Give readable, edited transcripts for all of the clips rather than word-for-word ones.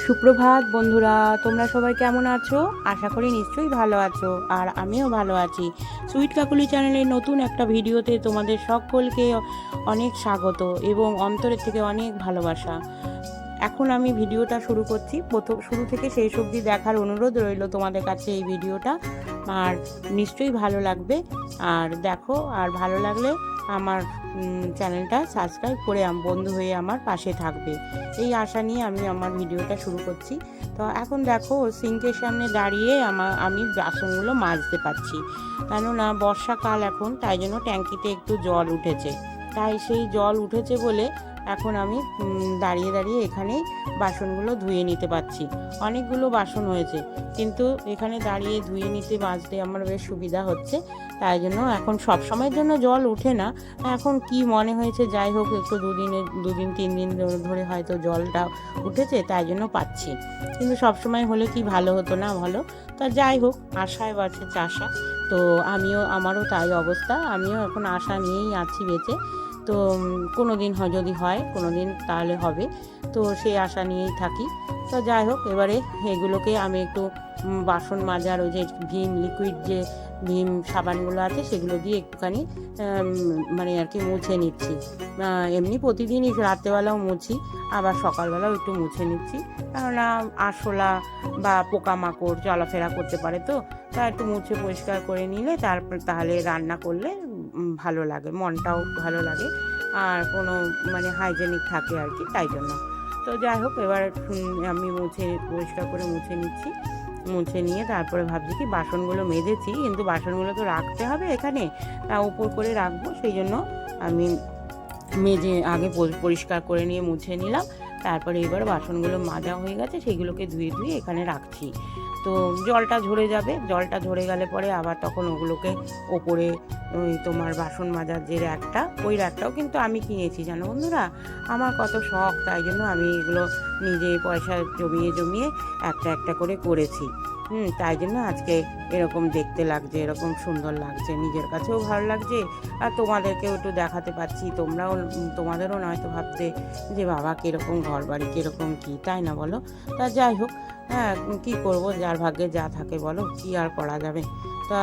সুপ্রভাত বন্ধুরা, তোমরা সবাই কেমন আছো? আশা করি নিশ্চয়ই ভালো আছো, আর আমিও ভালো আছি। সুইট কাকুলি চ্যানেলের নতুন একটা ভিডিওতে তোমাদের সকলকে অনেক স্বাগত এবং অন্তরের থেকে অনেক ভালোবাসা। এখন আমি ভিডিওটা শুরু করছি। শুরু থেকে শেষ অবধি দেখার অনুরোধ রইল তোমাদের কাছে এই ভিডিওটা, আর নিশ্চয়ই ভালো লাগবে। আর দেখো, আর ভালো লাগলে আমার চ্যানেলটা সাবস্ক্রাইব করে বন্ধু হয়ে আমার পাশে থাকবে, এই আশা নিয়ে আমি আমার ভিডিওটা শুরু করছি। তো এখন দেখো, সিঙ্কের সামনে দাঁড়িয়ে আমি বাসনগুলো মাজতে পারছি, কেননা বর্ষাকাল এখন, তাই জন্য ট্যাঙ্কিতে একটু জল উঠেছে। তাই সেই জল উঠেছে বলে এখন আমি দাঁড়িয়ে দাঁড়িয়ে এখানে বাসনগুলো ধুয়ে নিতে পারছি। অনেকগুলো বাসন হয়েছে, কিন্তু এখানে দাঁড়িয়ে ধুয়ে নিতে মাজতে আমার বেশ সুবিধা হচ্ছে। তাই জন্য এখন সব সময়ের জন্য জল ওঠে না, এখন কি মনে হয়েছে, যাই হোক, একটু দুদিন 3 দিন ধরে হয়তো জলটা উঠেছে, তাই জন্য পাচ্ছি। কিন্তু সব সময় হলে কি ভালো হতো না বলো? তা যাই হোক, আশায় বাঁচে চাষা। তো আমারও তাই অবস্থা, আমিও এখন আশা নিয়েই আছি বেঁচে। তো কোনো দিন যদি হয়, কোনো দিন তাহলে হবে, তো সেই আশা নিয়েই থাকি। তো যাই হোক, এবারে এগুলোকে আমি একটু বাসন মাজার ওই যে লিকুইড যে ভীম সাবানগুলো আছে সেগুলো দিয়ে একটুখানি মানে আর কি মুছে নিচ্ছি। এমনি প্রতিদিনই রাত্রেবেলাও মুছি, আবার সকালবেলাও একটু মুছে নিচ্ছি, কেননা আরশোলা বা পোকামাকড় চলাফেরা করতে পারে, তো তা একটু মুছে পরিষ্কার করে নিলে তাহলে রান্না করলে ভালো লাগে, মনটাও ভালো লাগে, আর কোনো মানে হাইজেনিক থাকে আর কি, তাই জন্য। তো যাই হোক, এবার আমি পরিষ্কার করে মুছে নিচ্ছি। মুছে নিয়ে তারপরে ভাবছি কি, বাসনগুলো মেজেছি, কিন্তু বাসনগুলো তো রাখতে হবে এখানে, তা উপর করে রাখবো, সেই জন্য আমি মেজে আগে পরিষ্কার করে নিয়ে মুছে নিলাম। তারপরে এবার বাসনগুলো মাজা হয়ে গেছে, সেগুলোকে ধুয়ে ধুয়ে এখানে রাখছি। তো জলটা ঝরে যাবে, জলটা ঝরে গেলে পরে আবার তখন ওগুলোকে ওপরে ওই তোমার বাসন মাজার যে র্যাকটা, ওই র্যাকটাও কিন্তু আমি কিনেছি, জানো বন্ধুরা। আমার কত শখ, তাই জন্য আমি এগুলো নিজে পয়সা জমিয়ে জমিয়ে একটা একটা করে করেছি। তাই জন্য আজকে এরকম দেখতে লাগছে, এরকম সুন্দর লাগছে, নিজের কাছেও ভালো লাগছে, আর তোমাদেরকেও একটু দেখাতে পারছি। তোমাদেরও নয়তো ভাবতে যে বাবা কীরকম ঘর বাড়ি, কীরকম কী, তাই না বলো? তা যাই হোক, হ্যাঁ, কী করবো, যার ভাগ্যে যা থাকে বলো, কী আর করা যাবে। তা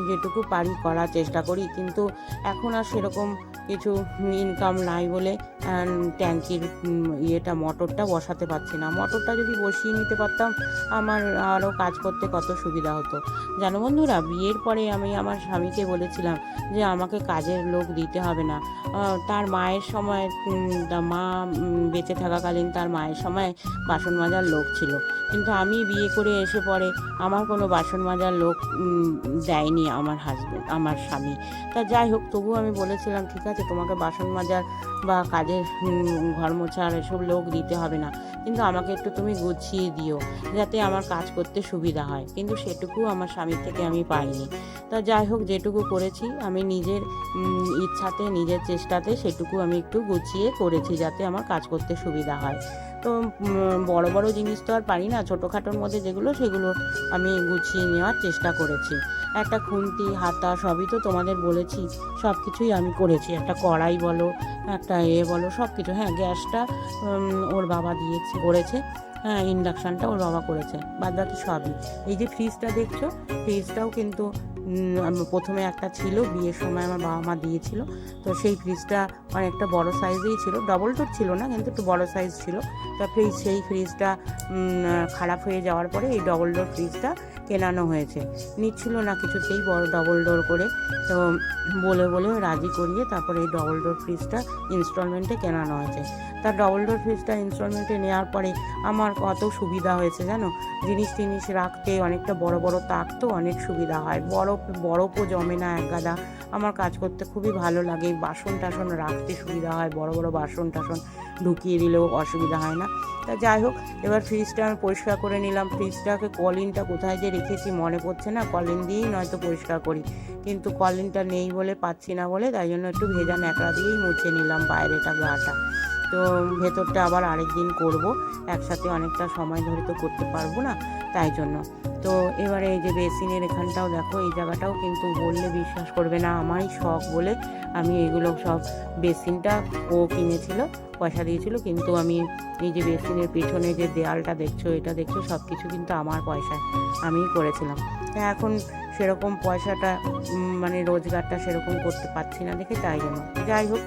যেটুকু পারি করার চেষ্টা করি, কিন্তু এখন আর সেরকম কিছু ইনকাম নাই বলে ট্যাঙ্কির মোটরটা বসাতে পারছি না। মোটরটা যদি বসিয়ে নিতে পারতাম, আমার আরও কাজ করতে কত সুবিধা হতো, জানো বন্ধুরা। বিয়ের পরে আমি আমার স্বামীকে বলেছিলাম যে আমাকে কাজের লোক দিতে হবে না। তার মায়ের সময়, মা বেঁচে থাকাকালীন তার মায়ের সময় বাসন মাজার লোক ছিল, কিন্তু আমি বিয়ে করে এসে পরে আমার কোনো বাসন মাজার লোক দেয়নি আমার স্বামী। তা যাই হোক, তবুও আমি বলেছিলাম ঠিক আছে, তোমাকে বাসন মাজার বা কাজের ঘর মোছার এসব লোক দিতে হবে না, কিন্তু আমাকে একটু তুমি গুছিয়ে দিও, যাতে আমার কাজ করতে সুবিধা হয়। কিন্তু সেটুকু আমার স্বামীর থেকে আমি পাইনি। তা যাই হোক, যেটুকু করেছি আমি নিজের ইচ্ছাতে, নিজের চেষ্টাতে সেটুকু আমি একটু গুছিয়ে করেছি, যাতে আমার কাজ করতে সুবিধা হয়। তো বড় বড় জিনিস তো আর পারি না, ছোটোখাটোর মধ্যে যেগুলো, সেগুলো আমি গুছিয়ে নেওয়ার চেষ্টা করেছি। একটা খুন্তি, হাতা, সবই তো তোমাদের বলেছি, সব কিছুই আমি করেছি। একটা কড়াই বলো, একটা বলো, সব কিছু। হ্যাঁ, গ্যাসটা ওর বাবা করেছে, হ্যাঁ, ইন্ডাকশানটা ওর বাবা করেছে, বাদ বাকি সবই। এই যে ফ্রিজটা দেখছো, ফ্রিজটাও কিন্তু প্রথমে একটা ছিল, বিয়ের সময় আমার বাবা মা দিয়েছিল। তো সেই ফ্রিজটা অনেকটা বড় সাইজেই ছিল, ডবল ডোর ছিল না, কিন্তু একটু বড় সাইজ ছিল। তা সেই ফ্রিজটা খারাপ হয়ে যাওয়ার পরে এই ডবল ডোর ফ্রিজটা কেনানো হয়েছে। নিচ্ছিল না কিছুতেই বড় ডবল ডোর করে, তো বলে রাজি করিয়ে তারপরে এই ডবল ডোর ফ্রিজটা ইনস্টলমেন্টে কেনানো হয়েছে। তার ডবল ডোর ফ্রিজটা ইনস্টলমেন্টে নেওয়ার পরে আমার কত সুবিধা হয়েছে জানো, জিনিস রাখতে অনেকটা বড় বড় তাক, তো অনেক সুবিধা হয়, বরফও জমে না এক গাদা। আমার কাজ করতে খুবই ভালো লাগে, বাসন টাসন রাখতে সুবিধা হয়, বড় বড় বাসন টাসন ঢুকিয়ে দিলেও অসুবিধা হয় না। তা যাই হোক, এবার ফ্রিজটা আমি পরিষ্কার করে নিলাম। ফ্রিজটাকে কলিনটা কোথায় যে রেখেছি মনে পড়ছে না, কলিন দিয়েই নয়তো পরিষ্কার করি, কিন্তু কলিনটা নেই বলে, পাচ্ছি না বলে, তাই জন্য একটু ভেজা ন্যাকড়া দিয়েই মুছে নিলাম বাইরেটা, গাটা। তো ভেতরটা আবার আরেক দিন করব, একসাথে অনেকটা সময় ধরে তো করতে পারবো না, তাই জন্য। তো এবারে এই যে বেসিনের এখানটাও দেখো, এই জায়গাটাও কিন্তু বললে বিশ্বাস করবে না, আমারই শখ বলে আমি এগুলো সব, বেসিনটা ও কিনেছিল, পয়সা দিয়েছিল, কিন্তু আমি এই যে বেসিনের পিছনে যে দেয়ালটা দেখছো, এটা দেখছো, সব কিছু কিন্তু আমার পয়সায় আমিই করেছিলাম। এখন সেরকম পয়সাটা মানে রোজগারটা সেরকম করতে পারছি না দেখে, তাই জন্য। যাই হোক,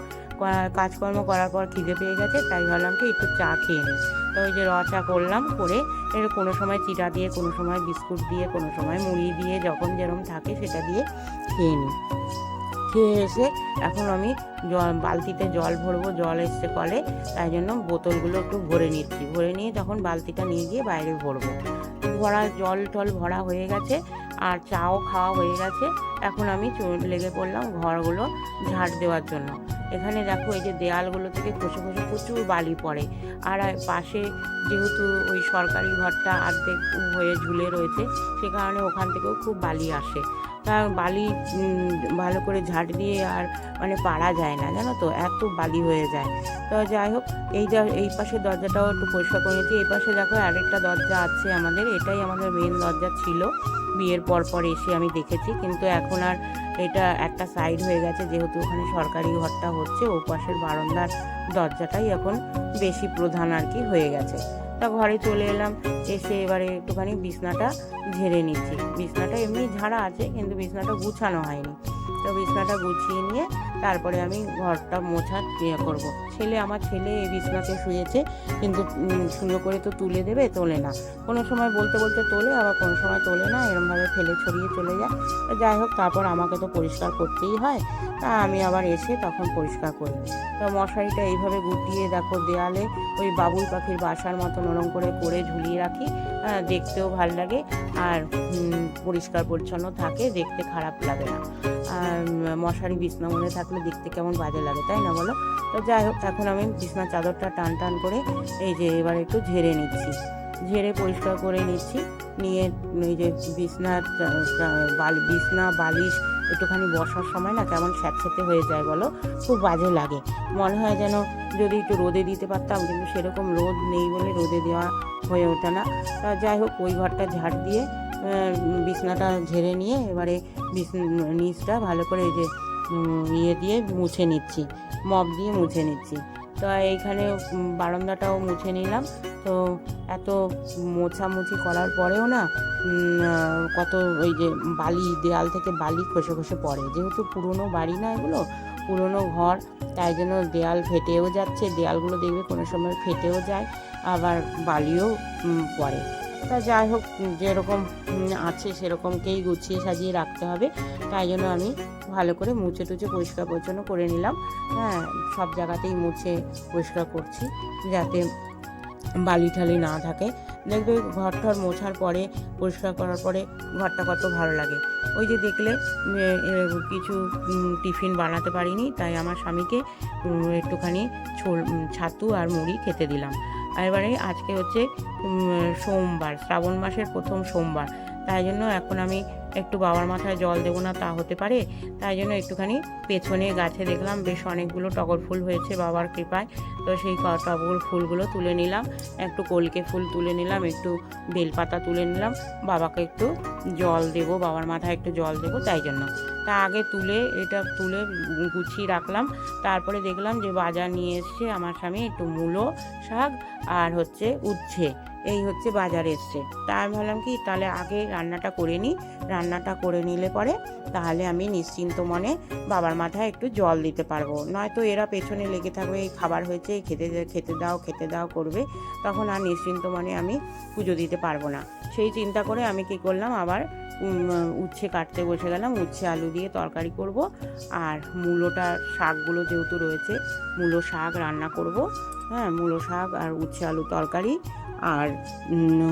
কাজকর্ম করার পর খিদে পেয়ে গেছে, তাই ভাবলাম কি একটু চা খেয়ে নিই। তো ওই যে চা করলাম, করে এর কোনো সময় চিড়া দিয়ে, কোনো সময় বিস্কুট দিয়ে, কোনো সময় মুড়ি দিয়ে, যখন যেরকম থাকে সেটা দিয়ে খেয়ে নিই। খেয়ে এসে এখন আমি বালতিতে জল ভরবো, জল এসছে কলে, তাই জন্য বোতলগুলো একটু ভরে নিচ্ছি। ভরে নিয়ে তখন বালতিটা নিয়ে গিয়ে বাইরে ভরবো। জল টল ভরা হয়ে গেছে, আর চাও খাওয়া হয়ে গেছে। এখন আমি লেগে পড়লাম ঘরগুলো ঝাড় দেওয়ার জন্য। এখানে দেখো, এই যে দেয়ালগুলো থেকে খসে খসে প্রচুর বালি পড়ে, আর পাশে যেহেতু ওই সরকারি ঘরটা অর্ধেক হয়ে ঝুলে রয়েছে, সে কারণে ওখান থেকেও খুব বালি আসে। তা বালি ভালো করে ঝাড় দিয়ে আর মানে পারা যায় না, জানো তো, এত বালি হয়ে যায়। তো যাই হোক, এই পাশের দরজাটাও একটু পরিষ্কার করে নিয়েছি। এই পাশে দেখো আরেকটা দরজা আছে আমাদের, এটাই আমাদের মেন দরজা ছিল, বিয়ের পর এসে আমি দেখেছি, কিন্তু এখন আর এটা একটা সাইড হয়ে গেছে, যেহেতু ওখানে সরকারি ঘরটা হচ্ছে, ও পাশের বারান্দার দরজাটাই এখন বেশি প্রধান আর কি হয়ে গেছে। তা ঘরে চলে এলাম, এসে এবারে একটুখানি বিছনাটা ঝেড়ে নিচ্ছি। বিছনাটা এমনি ঝাড়া আছে, কিন্তু বিছনাটা গুছানো হয়নি। তো বিছনাটা গুছিয়ে নিয়ে তারপরে আমি ঘরটা মোছার করবো। আমার ছেলে এই বিছনাতে শুয়েছে, কিন্তু সুন্দর করে তো তুলে দেবে, তোলে না। কোনো সময় বলতে বলতে তোলে, আবার কোনো সময় তোলে না, এরমভাবে ফেলে ছড়িয়ে চলে যায়। যাই হোক, তারপর আমাকে তো পরিষ্কার করতেই হয়, তা আমি আবার এসে তখন পরিষ্কার করি। তো মশারিটা এইভাবে গুটিয়ে দেখো দেয়ালে ওই বাবুই পাখির বাসার মতো নরম করে ঝুলিয়ে রাখি, দেখতেও ভাল লাগে, আর পরিষ্কার পরিচ্ছন্ন থাকে, দেখতে খারাপ লাগে না। আর মশারি বিছনা মনে থাকলে দেখতে কেমন বাজে লাগে, তাই না বলো? তো যাই হোক, এখন আমি বিছনার চাদরটা টান করে এই যে এবার একটু ঝেড়ে নিচ্ছি, ঝেড়ে পরিষ্কার করে নিচ্ছি। নিয়ে এই যে বিছনা বালিশ একটুখানি বসার সময় না কেমন স্যাঁতস্যাঁতে হয়ে যায় বলো, খুব বাজে লাগে। মনে হয় যেন যদি একটু রোদে দিতে পারতাম, কিন্তু সেরকম রোদ নেই বলে রোদে দেওয়া হয়ে ওঠে না। তা যাই হোক, ওই ঘরটা ঝাড় দিয়ে বিছনাটা ঝেড়ে নিয়ে এবারে নিচটা ভালো করে এই যে দিয়ে মুছে নিচ্ছি, মপ দিয়ে মুছে নিচ্ছি। তো এইখানে বারান্দাটাও মুছে নিলাম। তো এত মোছামুছি করার পরেও না কত ওই যে বালি, দেয়াল থেকে বালি খসে খসে পড়ে, যেহেতু পুরনো বাড়ি না, এগুলো পুরনো ঘর, তাই জন্য দেয়াল ফেটেও যাচ্ছে, দেয়ালগুলো দেখবে কোনো সময় ফেটেও যায়, আবার বালিও পড়ে। তা যাই হোক, যেরকম আছে সেরকমকেই গুছিয়ে সাজিয়ে রাখতে হবে, তাই জন্য আমি ভালো করে মুছে টুছে পরিষ্কার পরিচ্ছন্ন করে নিলাম। হ্যাঁ, সব জায়গাতেই মুছে পরিষ্কার করছি, যাতে বালি ঠালি না থাকে। দেখবে ঘর মোছার পরে, পরিষ্কার করার পরে ঘরটা কত ভালো লাগে। ওই যে দেখলে কিছু টিফিন বানাতে পারিনি, তাই আমার স্বামীকে একটুখানি ছাতু আর মুড়ি খেতে দিলাম। আর এবারে আজকে হচ্ছে সোমবার, শ্রাবণ মাসের প্রথম সোমবার, তাই জন্য এখন আমি একটু বাবার মাথায় জল দেবো না তা হতে পারে, তাই জন্য একটুখানি পেছনে গাছে দেখলাম বেশ অনেকগুলো টগর ফুল হয়েছে বাবার কৃপায়। তো সেই টগর ফুলগুলো তুলে নিলাম, একটু কলকে ফুল তুলে নিলাম, একটু বেলপাতা তুলে নিলাম, বাবাকে একটু জল দেবো, বাবার মাথায় একটু জল দেবো, তাই জন্য। তা আগে এটা তুলে গুছিয়ে রাখলাম। তারপরে দেখলাম যে বাজার নিয়ে এসছে আমার স্বামী, একটু মূলো শাক আর হচ্ছে উচ্ছে, এই হচ্ছে বাজারে এসছে। তা আমি ভাবলাম কি তাহলে আগে রান্নাটা করে নিই, রান্নাটা করে নিলে পরে তাহলে আমি নিশ্চিন্ত মনে বাবার মাথায় একটু জল দিতে পারবো। নয়তো এরা পেছনে লেগে থাকবে, এই খাবার হয়েছে, খেতে দাও করবে, তখন আর নিশ্চিন্ত মনে আমি পুজো দিতে পারবো না। সেই চিন্তা করে আমি কি করলাম, আবার উচ্ছে কাটতে বসে গেলাম। উচ্ছে আলু দিয়ে তরকারি করব, আর শাকগুলো যেহেতু রয়েছে, মূলো শাক রান্না করব। হ্যাঁ, মূলো শাক আর উচ্ছে আলু তরকারি, আর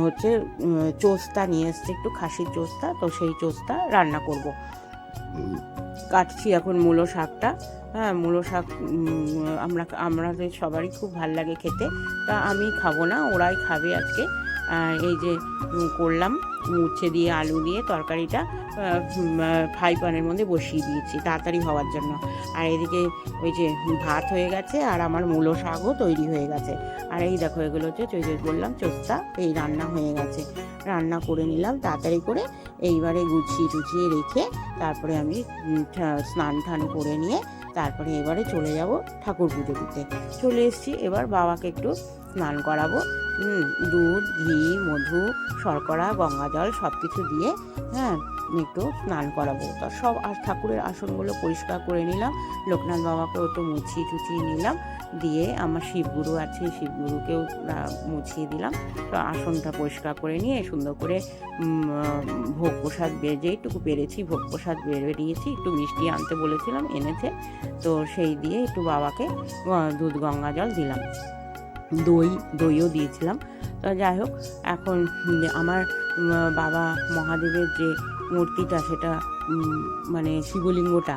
হচ্ছে চোস্তা নিয়ে এসছে, একটু খাসির চোস্তা, তো সেই চোস্তা রান্না করব। কাটছি এখন মূলো শাকটা। হ্যাঁ, মূলো শাক আমাদের সবারই খুব ভাল লাগে খেতে, তা আমি খাবো না, ওরাই খাবে আজকে। এই যে করলাম, উচ্ছে দিয়ে আলু দিয়ে তরকারিটা ফ্রাই প্যানের মধ্যে বসিয়ে দিয়েছি তাড়াতাড়ি হওয়ার জন্য। আর এদিকে ওই যে ভাত হয়ে গেছে আর আমার মূলো শাকও তৈরি হয়ে গেছে। আর এই দেখো এগুলো হচ্ছে বললাম চোস্তা, এই রান্না হয়ে গেছে, রান্না করে নিলাম তাড়াতাড়ি করে। এইবারে গুছিয়ে টুছিয়ে রেখে তারপরে আমি স্নান টান করে নিয়ে তারপরে এবারে চলে যাব ঠাকুর পুজো দিতে। চলে এসেছি, এবার বাবাকে একটু স্নান করাবো। দুধ, ঘি, মধু, শর্করা, গঙ্গা জল সব কিছু দিয়ে একটু স্নান করাবো। তো সব ঠাকুরের আসনগুলো পরিষ্কার করে নিলাম, লোকনাথ বাবাকেও একটু মুছিয়ে টুছিয়ে নিলাম, দিয়ে আমার শিবগুরু আছে শিবগুরুকেও মুছিয়ে দিলাম। তো আসনটা পরিষ্কার করে নিয়ে সুন্দর করে ভোগ প্রসাদ যেইটুকু পেরেছি ভোগ প্রসাদ বেরিয়েছি, একটু মিষ্টি আনতে বলেছিলাম এনেছে, তো সেই দিয়ে একটু বাবাকে দুধ গঙ্গা জল দিলাম, দইও দিয়েছিলাম। তো যাই হোক, এখন আমার বাবা মহাদেবের যে মূর্তিটা সেটা মানে শিবলিঙ্গটা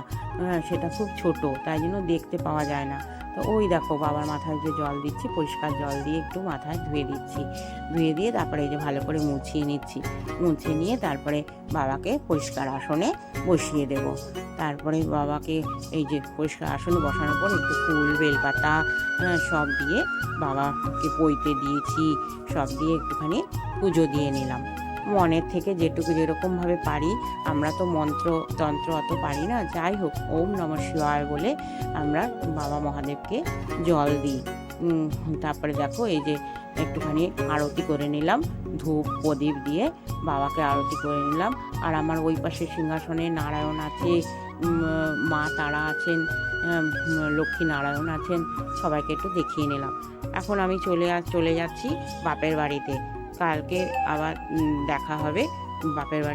সেটা খুব ছোট, তাই জন্য দেখতে পাওয়া যায় না। তো ওই দেখো বাবার মাথায় যে জল দিচ্ছি, পরিষ্কার জল দিয়ে একটু মাথায় ধুয়ে দিচ্ছি, ধুয়ে দিয়ে তারপরে এই যে ভালো করে মুছিয়ে নিচ্ছি, মুছিয়ে নিয়ে তারপরে বাবাকে পরিষ্কার আসনে বসিয়ে দেব। তারপরে বাবাকে এই যে পরিষ্কার আসনে বসানোর পর একটু ফুল বেলপাতা সব দিয়ে বাবাকে পইতে দিয়েছি, সব দিয়ে একটুখানি পুজো দিয়ে নিলাম মনের থেকে যেটুকু যেরকমভাবে পারি। আমরা তো তন্ত্র অত পারি না, যাই হোক ওম নমঃ শিবায় বলে আমরা বাবা মহাদেবকে জল দিই। তারপরে দেখো এই যে একটুখানি আরতি করে নিলাম, ধূপ প্রদীপ দিয়ে বাবাকে আরতি করে নিলাম। আর আমার ওই পাশে সিংহাসনে নারায়ণ আছে, মা তারা আছেন, লক্ষ্মী নারায়ণ আছেন, সবাইকে একটু দেখিয়ে নিলাম। এখন আমি চলে যাচ্ছি বাপের বাড়িতে, কালকে আবার দেখা হবে বাপের বাড়ি।